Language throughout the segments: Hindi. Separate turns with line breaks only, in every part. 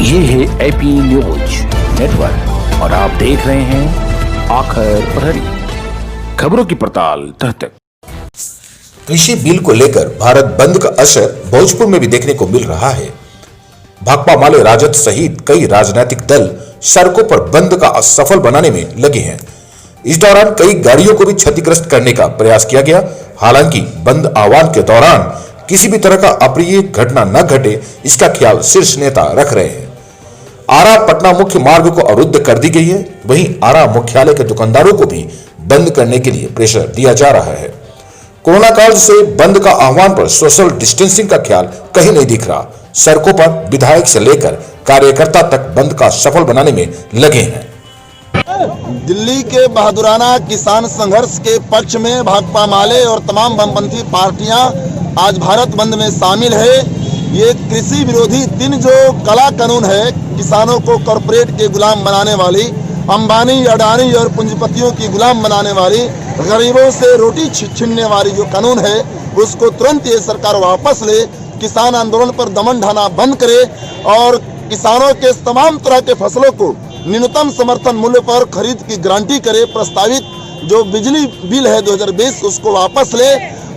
ये है एपी न्यूज नेटवर्क और आप देख रहे हैं आखिर प्रहरी, खबरों की पड़ताल तह तक।
कृषि बिल को लेकर भारत बंद का असर भोजपुर में भी देखने को मिल रहा है। भाकपा माले राजद सहित कई राजनीतिक दल सड़कों पर बंद का असफल बनाने में लगे हैं। इस दौरान कई गाड़ियों को भी क्षतिग्रस्त करने का प्रयास किया गया। हालांकि बंद आह्वान के दौरान किसी भी तरह का अप्रिय घटना न घटे, इसका ख्याल शीर्ष नेता रख रहे हैं। आरा पटना मुख्य मार्ग को अवरुद्ध कर दी गई है। वहीं आरा मुख्यालय के दुकानदारों को भी बंद करने के लिए प्रेशर दिया जा रहा है। कोरोना काल से बंद का आह्वान पर सोशल डिस्टेंसिंग का ख्याल कहीं नहीं दिख रहा। सड़कों पर विधायक से लेकर कार्यकर्ता तक बंद का सफल बनाने में लगे हैं।
दिल्ली के बहादुराना किसान संघर्ष के पक्ष में भाकपा माले और तमाम वामपंथी पार्टियां आज भारत बंद में शामिल है। ये कृषि विरोधी 3 जो काला कानून है, किसानों को कॉरपोरेट के गुलाम बनाने वाली, अंबानी अडानी और पूंजीपतियों की गुलाम बनाने वाली, गरीबों से रोटी छीनने वाली जो कानून है, उसको तुरंत ये सरकार वापस ले, किसान आंदोलन पर दमन ढाना बंद करे और किसानों के तमाम तरह के फसलों को न्यूनतम समर्थन मूल्य पर खरीद की गारंटी करे। प्रस्तावित जो बिजली बिल है 2020 उसको वापस ले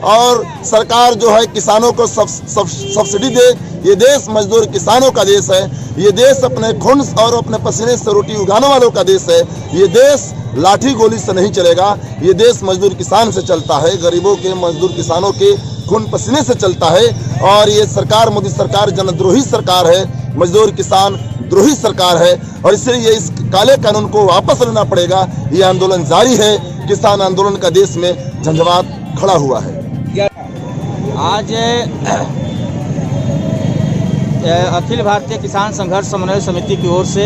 और सरकार जो है किसानों को सब्सिडी दे। ये देश मजदूर किसानों का देश है। ये देश अपने खून और अपने पसीने से रोटी उगाने वालों का देश है। ये देश लाठी गोली से नहीं चलेगा। ये देश मजदूर किसान से चलता है, गरीबों के मजदूर किसानों के खून पसीने से चलता है। और ये सरकार, मोदी सरकार जनद्रोही सरकार है, मजदूर किसान द्रोही सरकार है और इसलिए इस काले कानून को वापस लेना पड़ेगा। ये आंदोलन जारी है। किसान आंदोलन का देश में झंझावात खड़ा हुआ है।
आज अखिल भारतीय किसान संघर्ष समन्वय समिति की ओर से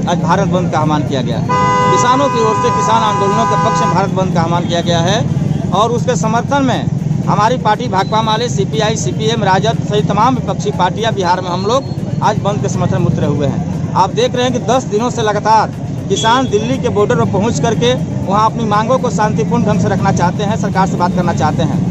आज भारत बंद का आह्वान किया गया है। किसानों की ओर से किसान आंदोलनों के पक्ष में भारत बंद का आह्वान किया गया है और उसके समर्थन में हमारी पार्टी भाकपा माले, सीपीआई, सीपीएम, राजद सहित तमाम विपक्षी पार्टियां बिहार में हम लोग आज बंद के समर्थन में उतरे हुए हैं। आप देख रहे हैं कि 10 दिनों से लगातार किसान दिल्ली के बॉर्डर पर पहुँच करके वहाँ अपनी मांगों को शांतिपूर्ण ढंग से रखना चाहते हैं, सरकार से बात करना चाहते हैं।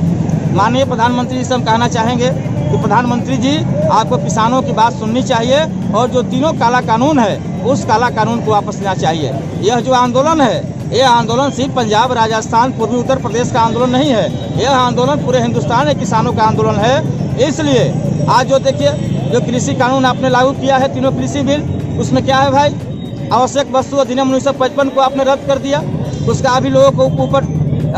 माननीय प्रधानमंत्री जी से हम कहना चाहेंगे कि प्रधानमंत्री जी, आपको किसानों की बात सुननी चाहिए और जो तीनों काला कानून है उस काला कानून को वापस लेना चाहिए। यह जो आंदोलन है, यह आंदोलन सिर्फ पंजाब, राजस्थान, पूर्वी उत्तर प्रदेश का आंदोलन नहीं है। यह आंदोलन पूरे हिंदुस्तान के किसानों का आंदोलन है। इसलिए आज जो देखिए, जो कृषि कानून आपने लागू किया है, तीनों कृषि बिल, उसमें क्या है भाई, आवश्यक वस्तु अधिनियम 1955 को आपने रद्द कर दिया। उसका अभी लोगों को ऊपर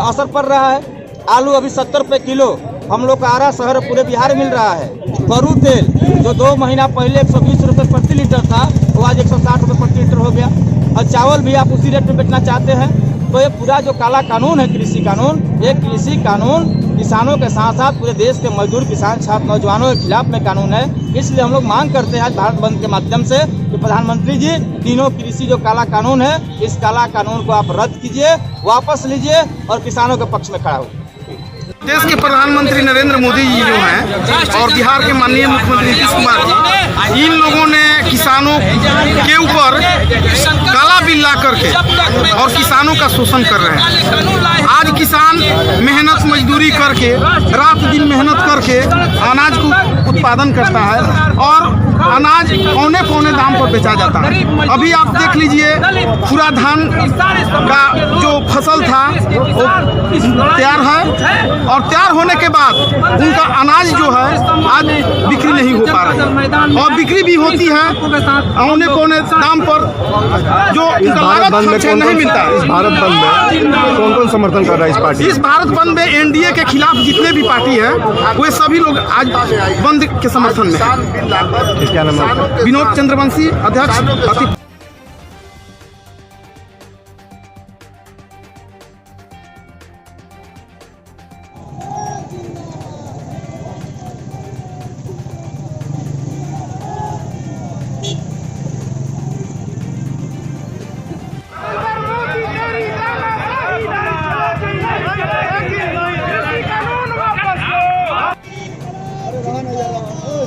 असर पड़ रहा है। आलू अभी 70 रुपये किलो हम लोग का आरा शहर पूरे बिहार मिल रहा है। करू तेल जो 2 महीना पहले 120 रुपये प्रति लीटर था, वो आज 160 रुपये प्रति लीटर हो गया। और चावल भी आप उसी रेट में बेचना चाहते हैं। तो ये पूरा जो काला कानून है, कृषि कानून, ये कृषि कानून किसानों के साथ साथ पूरे देश के मजदूर, किसान, छात्र, नौजवानों के खिलाफ में कानून है। इसलिए हम लोग मांग करते हैं आज भारत बंद के माध्यम से कि प्रधानमंत्री जी, तीनों कृषि जो काला कानून है, इस काला कानून को आप रद्द कीजिए, वापस लीजिए और किसानों के पक्ष में खड़ा हो।
देश के प्रधानमंत्री नरेंद्र मोदी जी जो हैं और बिहार के माननीय मुख्यमंत्री नीतीश कुमार जी, इन लोगों ने किसानों के ऊपर काला बिल ला करके और किसानों का शोषण कर रहे हैं। आज किसान मेहनत मजदूरी करके, रात दिन मेहनत करके अनाज को उत्पादन करता है और अनाज पौने पौने दाम पर बेचा जाता है। अभी आप देख लीजिए, पूरा धान का जो फसल था वो तैयार है और तैयार होने के बाद उनका अनाज जो है आज बिक्री नहीं हो पा रहा है और बिक्री भी होती है औने पौने दाम पर, जो इनका लागत खर्च नहीं मिलता।
इस भारत बंद में कौन कौन समर्थन कर रहा है इस पार्टी?
इस भारत बंद में एनडीए के खिलाफ जितने भी पार्टी है वे सभी लोग आज बंद के समर्थन में हैं।
क्या नाम है?
विनोद चंद्रवंशी, अध्यक्ष।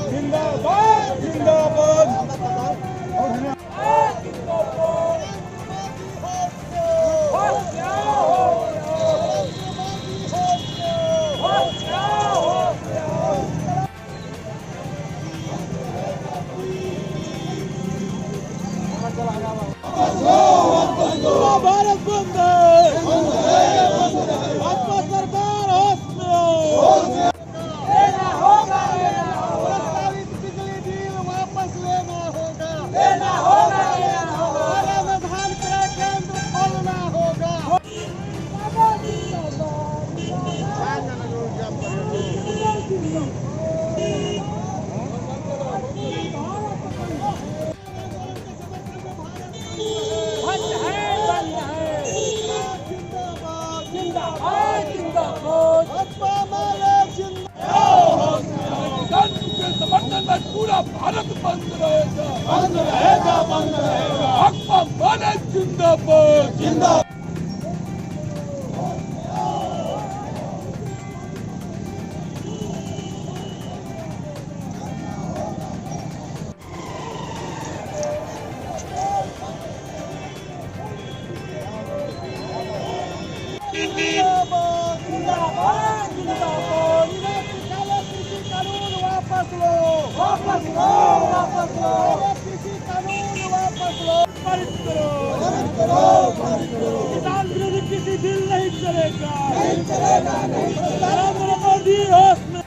जिंदाबाद जिंदाबाद।
बंद रहेगा, बंद रहेगा, बंद रहेगा। भाकपा माले जिंदाबाद, जिंदाबाद। जिंदाबाद, जिंदाबाद, जिंदाबाद। कृषि कानून वापस लो, वापस लो, वापस लो। कृषि कानून वापस लो, पारित करो, पारित करो, पारित करो। किसान विरोधी कृषि बिल नहीं चलेगा, नहीं चलेगा, नहीं चलेगा। नरेंद्र मोदी होश में।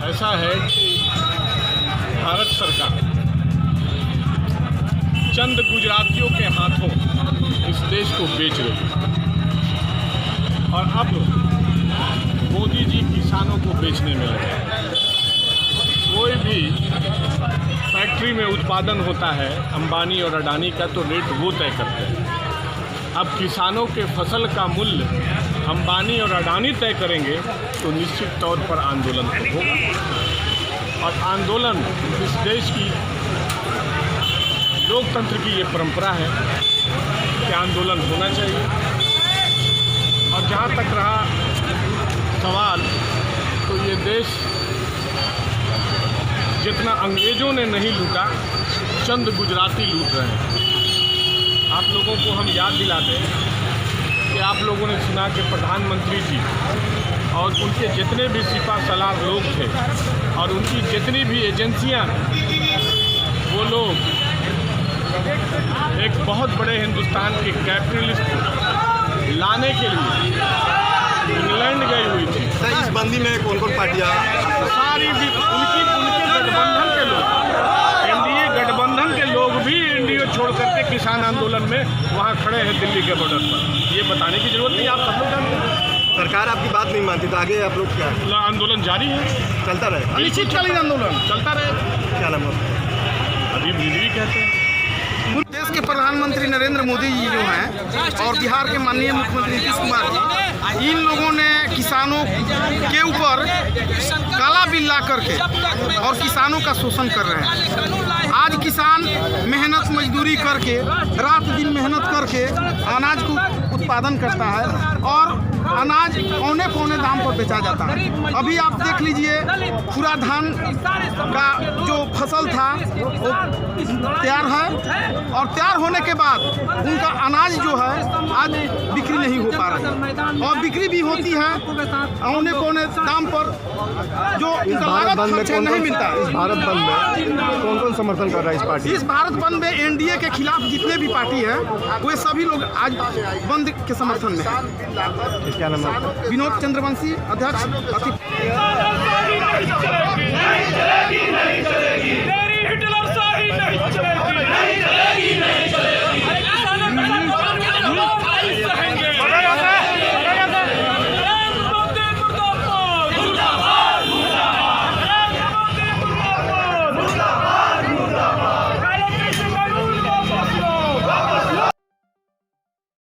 ऐसा है कि भारत सरकार चंद गुजरातियों के हाथों इस देश को बेच रही है और अब मोदी जी किसानों को बेचने में लगे। कोई भी फैक्ट्री में उत्पादन होता है अंबानी और अडानी का तो रेट वो तय करते हैं। अब किसानों के फसल का मूल्य अंबानी और अडानी तय करेंगे तो निश्चित तौर पर आंदोलन होगा और आंदोलन इस देश की लोकतंत्र की ये परंपरा है कि आंदोलन होना चाहिए। और जहाँ तक रहा सवाल तो ये देश जितना अंग्रेज़ों ने नहीं लूटा चंद गुजराती लूट रहे हैं। आप लोगों को हम याद दिला दें कि आप लोगों ने सुना कि प्रधानमंत्री जी और उनके जितने भी सिपा सलार लोग थे और उनकी जितनी भी एजेंसियां वो लोग एक बहुत बड़े हिंदुस्तान के कैपिटलिस्ट को लाने के लिए इंग्लैंड गई हुई थी।
इस बंदी में कौन कौन पार्टियां?
सारी भी उनके गठबंधन के लोग, एनडीए गठबंधन के लोग भी एनडीए छोड़ करके किसान आंदोलन में वहाँ खड़े हैं दिल्ली के बॉर्डर पर। ये बताने की जरूरत नहीं, आप सब लोग जानते हैं।
सरकार आपकी बात नहीं मानती तो आगे आप लोग क्या
आंदोलन जारी है,
चलता रहे?
अनिश्चितकालीन आंदोलन चलता रहे।
क्या नाम है?
अभी बिजली कहते हैं।
देश के प्रधानमंत्री नरेंद्र मोदी जी जो हैं और बिहार के माननीय मुख्यमंत्री नीतीश कुमार जी, इन लोगों ने किसानों के ऊपर काला बिल ला करके और किसानों का शोषण कर रहे हैं। आज किसान मेहनत मजदूरी करके रात दिन मेहनत करके अनाज को उत्पादन करता है और अनाज पौने पौने दाम पर बेचा जाता है। अभी आप देख लीजिए पूरा धान का जो फसल था वो तैयार है और तैयार होने के बाद उनका अनाज जो है आज बिक्री नहीं हो पा रहा है और बिक्री भी होती है औने पौने दाम पर जो उनका लागत खर्च नहीं मिलता है।
इस भारत बंद में कौन कौन समर्थन कर रहा है इस पार्टी?
इस भारत बंद में एनडीए के खिलाफ जितने भी पार्टी है वे सभी लोग आज बंद के समर्थन में हैं।
क्या नाम है?
विनोद चंद्रवंशी अध्यक्ष।